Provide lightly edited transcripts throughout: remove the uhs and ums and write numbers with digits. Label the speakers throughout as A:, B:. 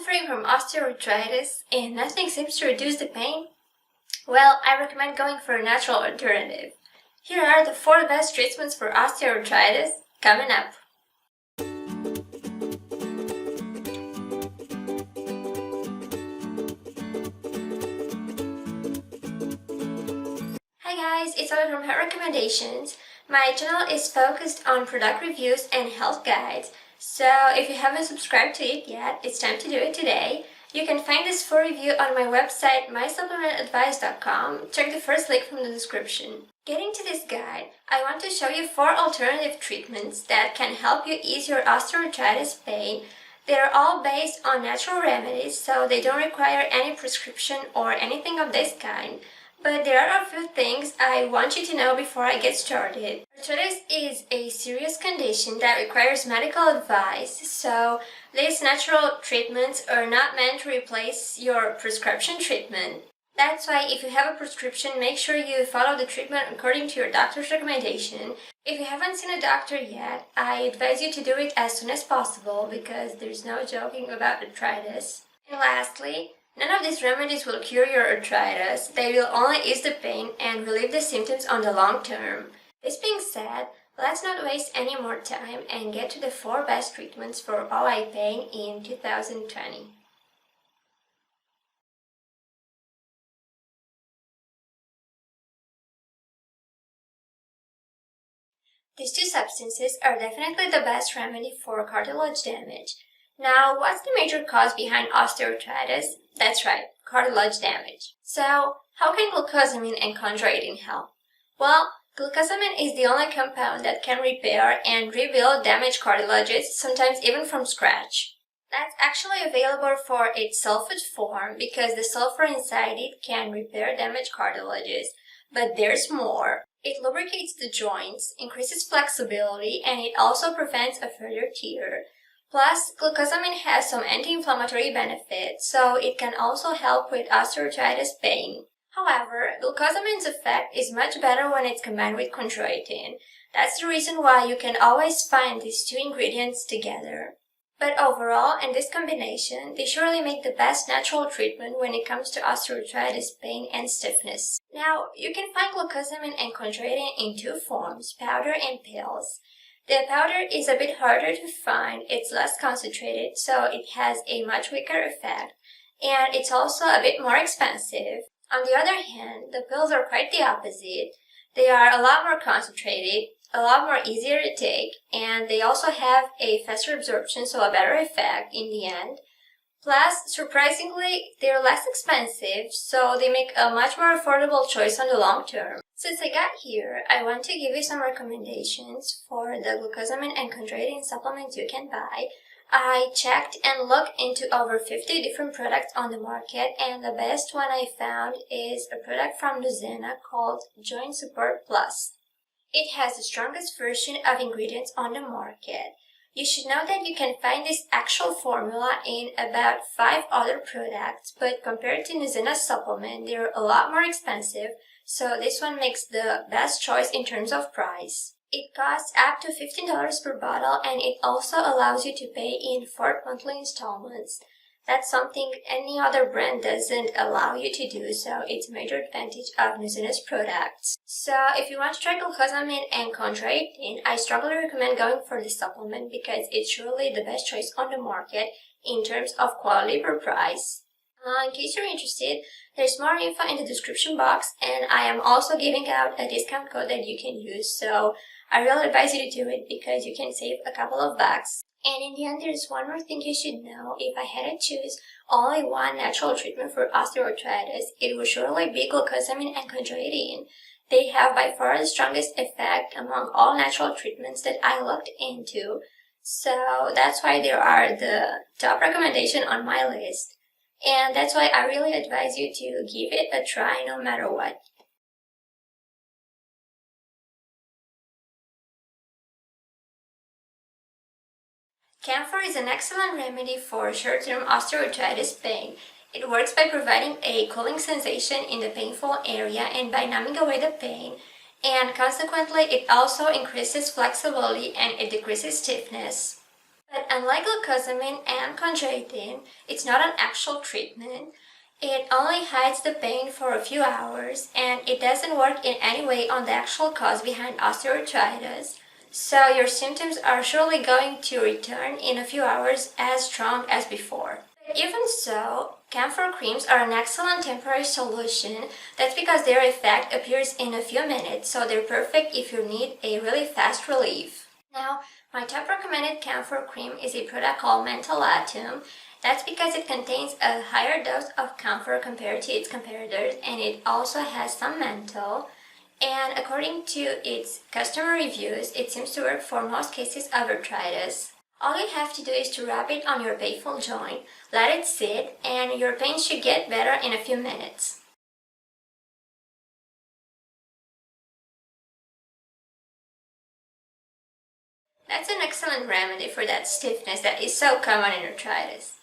A: suffering from osteoarthritis and nothing seems to reduce the pain? Well, I recommend going for a natural alternative. Here are the 4 best treatments for osteoarthritis coming up. Hi guys, it's Ola from Health Recommendations. My channel is focused on product reviews and health guides, so if you haven't subscribed to it yet, it's time to do it today. You can find this full review on my website mysupplementadvice.com. Check the first link from the description. Getting to this guide, I want to show you 4 alternative treatments that can help you ease your osteoarthritis pain. They are all based on natural remedies, so they don't require any prescription or anything of this kind. But there are a few things I want you to know before I get started. Arthritis is a serious condition that requires medical advice, so these natural treatments are not meant to replace your prescription treatment. That's why if you have a prescription, make sure you follow the treatment according to your doctor's recommendation. If you haven't seen a doctor yet, I advise you to do it as soon as possible because there's no joking about arthritis. And lastly, none of these remedies will cure your arthritis. They will only ease the pain and relieve the symptoms on the long term. This being said, let's not waste any more time and get to the 4 best treatments for OI pain in 2020. These 2 substances are definitely the best remedy for cartilage damage. Now, what's the major cause behind osteoarthritis? That's right, cartilage damage. So, how can glucosamine and chondroitin help? Well, glucosamine is the only compound that can repair and rebuild damaged cartilages, sometimes even from scratch. That's actually available for its sulfate form because the sulfur inside it can repair damaged cartilages. But there's more. It lubricates the joints, increases flexibility, and it also prevents a further tear. Plus, glucosamine has some anti-inflammatory benefits, so it can also help with osteoarthritis pain. However, glucosamine's effect is much better when it's combined with chondroitin. That's the reason why you can always find these 2 ingredients together. But overall, in this combination, they surely make the best natural treatment when it comes to osteoarthritis pain and stiffness. Now, you can find glucosamine and chondroitin in 2 forms, powder and pills. The powder is a bit harder to find, it's less concentrated, so it has a much weaker effect, and it's also a bit more expensive. On the other hand, the pills are quite the opposite. They are a lot more concentrated, a lot more easier to take, and they also have a faster absorption, so a better effect in the end. Plus, surprisingly, they're less expensive, so they make a much more affordable choice on the long term. Since I got here, I want to give you some recommendations for the glucosamine and chondroitin supplements you can buy. I checked and looked into over 50 different products on the market, and the best one I found is a product from Nuzena called Joint Support Plus. It has the strongest version of ingredients on the market. You should know that you can find this actual formula in about 5 other products, but compared to Nuzena's supplement, they're a lot more expensive, so this one makes the best choice in terms of price. It costs up to $15 per bottle, and it also allows you to pay in 4 monthly installments. That's something any other brand doesn't allow you to do, so it's a major advantage of Nuzena's products. So if you want to try glucosamine and chondroitin, I strongly recommend going for this supplement because it's surely the best choice on the market in terms of quality per price. In case you're interested, there's more info in the description box, and I am also giving out a discount code that you can use, so I really advise you to do it because you can save a couple of bucks. And in the end, there's one more thing you should know. If I had to choose only one natural treatment for osteoarthritis, it would surely be glucosamine and chondroitin. They have by far the strongest effect among all natural treatments that I looked into, so that's why they are the top recommendation on my list. And that's why I really advise you to give it a try no matter what. Camphor is an excellent remedy for short-term osteoarthritis pain. It works by providing a cooling sensation in the painful area and by numbing away the pain, and consequently it also increases flexibility and it decreases stiffness. But unlike glucosamine and chondroitin, it's not an actual treatment. It only hides the pain for a few hours, and it doesn't work in any way on the actual cause behind osteoarthritis. So your symptoms are surely going to return in a few hours as strong as before. But even so, camphor creams are an excellent temporary solution. That's because their effect appears in a few minutes, so they're perfect if you need a really fast relief. Now, my top recommended camphor cream is a product called Mentholatum. That's because it contains a higher dose of camphor compared to its competitors, and it also has some menthol. And according to its customer reviews, it seems to work for most cases of arthritis. All you have to do is to rub it on your painful joint, let it sit, and your pain should get better in a few minutes. That's an excellent remedy for that stiffness that is so common in arthritis.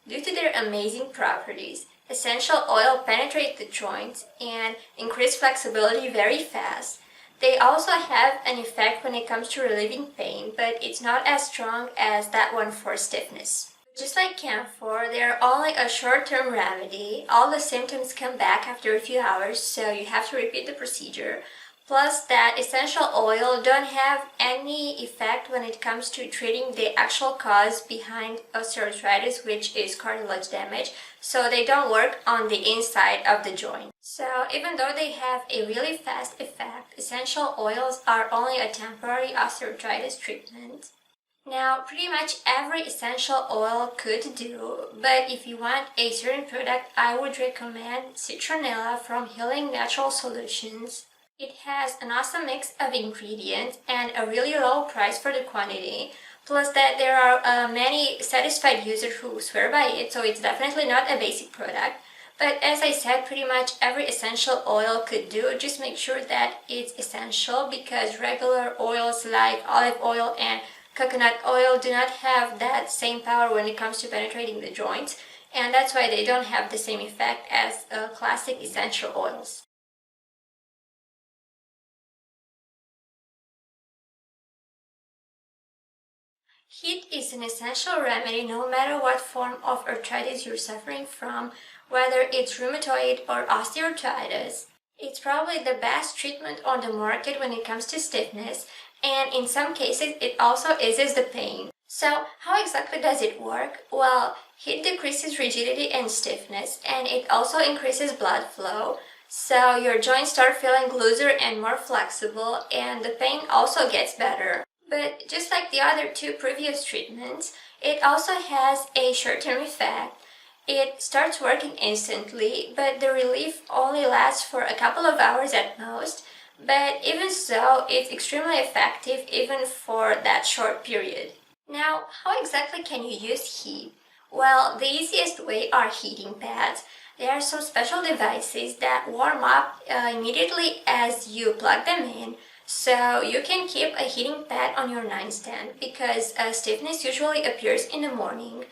A: Due to their amazing properties, essential oil penetrates the joints and increase flexibility very fast. They also have an effect when it comes to relieving pain, but it's not as strong as that one for stiffness. Just like camphor, they're only a short-term remedy. All the symptoms come back after a few hours, so you have to repeat the procedure. Plus, that essential oil don't have any effect when it comes to treating the actual cause behind osteoarthritis, which is cartilage damage, so they don't work on the inside of the joint. So even though they have a really fast effect, essential oils are only a temporary osteoarthritis treatment. Now, pretty much every essential oil could do, but if you want a certain product, I would recommend citronella from Healing Natural Solutions. It has an awesome mix of ingredients and a really low price for the quantity, plus that there are many satisfied users who swear by it, so it's definitely not a basic product. But as I said, pretty much every essential oil could do. Just make sure that it's essential, because regular oils like olive oil and coconut oil do not have that same power when it comes to penetrating the joints, and that's why they don't have the same effect as classic essential oils. Heat is an essential remedy no matter what form of arthritis you're suffering from, whether it's rheumatoid or osteoarthritis. It's probably the best treatment on the market when it comes to stiffness, and in some cases it also eases the pain. So how exactly does it work? Well, heat decreases rigidity and stiffness, and it also increases blood flow. So your joints start feeling looser and more flexible, and the pain also gets better. But just like the other two previous treatments, it also has a short-term effect. It starts working instantly, but the relief only lasts for a couple of hours at most. But even so, it's extremely effective even for that short period. Now, how exactly can you use heat? Well, the easiest way are heating pads. There are some special devices that warm up immediately as you plug them in. So you can keep a heating pad on your nightstand, because stiffness usually appears in the morning,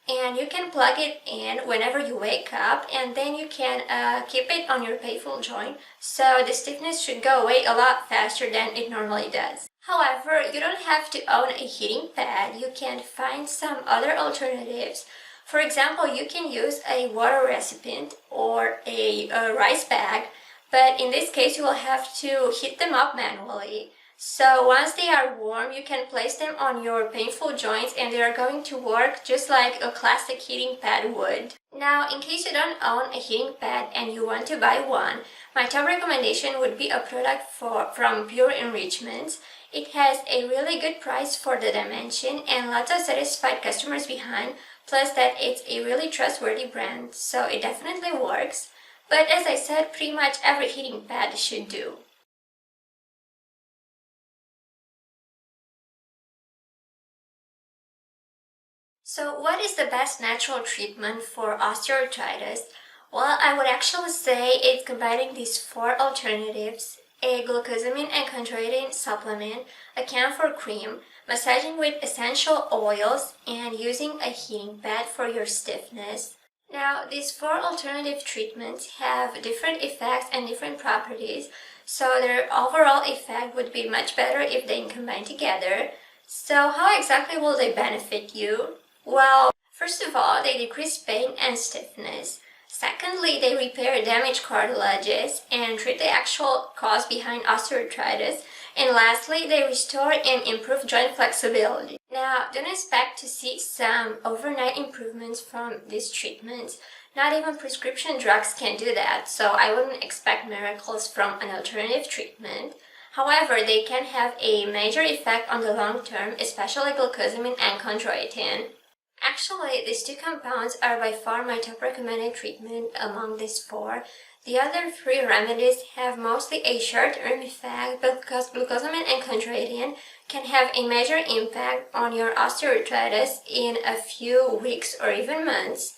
A: and you can plug it in whenever you wake up, and then you can keep it on your painful joint, so the stiffness should go away a lot faster than it normally does. However, you don't have to own a heating pad. You can find some other alternatives. For example, you can use a water recipient or a rice bag, but in this case you will have to heat them up manually. So once they are warm, you can place them on your painful joints, and they are going to work just like a classic heating pad would. Now, in case you don't own a heating pad and you want to buy one, my top recommendation would be a product from Pure Enrichments. It has a really good price for the dimension and lots of satisfied customers behind, plus that it's a really trustworthy brand, so it definitely works. But as I said, pretty much every heating pad should do. So what is the best natural treatment for osteoarthritis? Well, I would actually say it's combining these four alternatives: a glucosamine and chondroitin supplement, a camphor cream, massaging with essential oils, and using a heating pad for your stiffness. Now, these four alternative treatments have different effects and different properties, so their overall effect would be much better if they combine together. So how exactly will they benefit you? Well, first of all, they decrease pain and stiffness. Secondly, they repair damaged cartilages and treat the actual cause behind osteoarthritis. And lastly, they restore and improve joint flexibility. Now, don't expect to see some overnight improvements from these treatments. Not even prescription drugs can do that, so I wouldn't expect miracles from an alternative treatment. However, they can have a major effect on the long term, especially glucosamine and chondroitin. Actually, these two compounds are by far my top recommended treatment among these four. The other three remedies have mostly a short-term effect, but because glucosamine and chondroitin can have a major impact on your osteoarthritis in a few weeks or even months.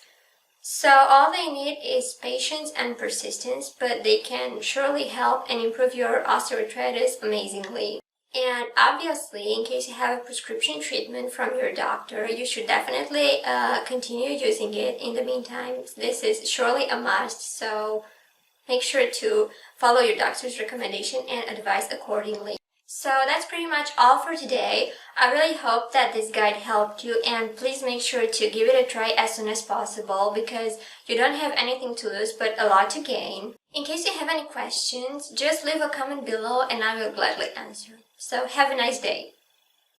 A: So all they need is patience and persistence, but they can surely help and improve your osteoarthritis amazingly. And obviously, in case you have a prescription treatment from your doctor, you should definitely continue using it. In the meantime, this is surely a must, so make sure to follow your doctor's recommendation and advice accordingly. So that's pretty much all for today. I really hope that this guide helped you, and please make sure to give it a try as soon as possible because you don't have anything to lose but a lot to gain. In case you have any questions, just leave a comment below and I will gladly answer. So have a nice day.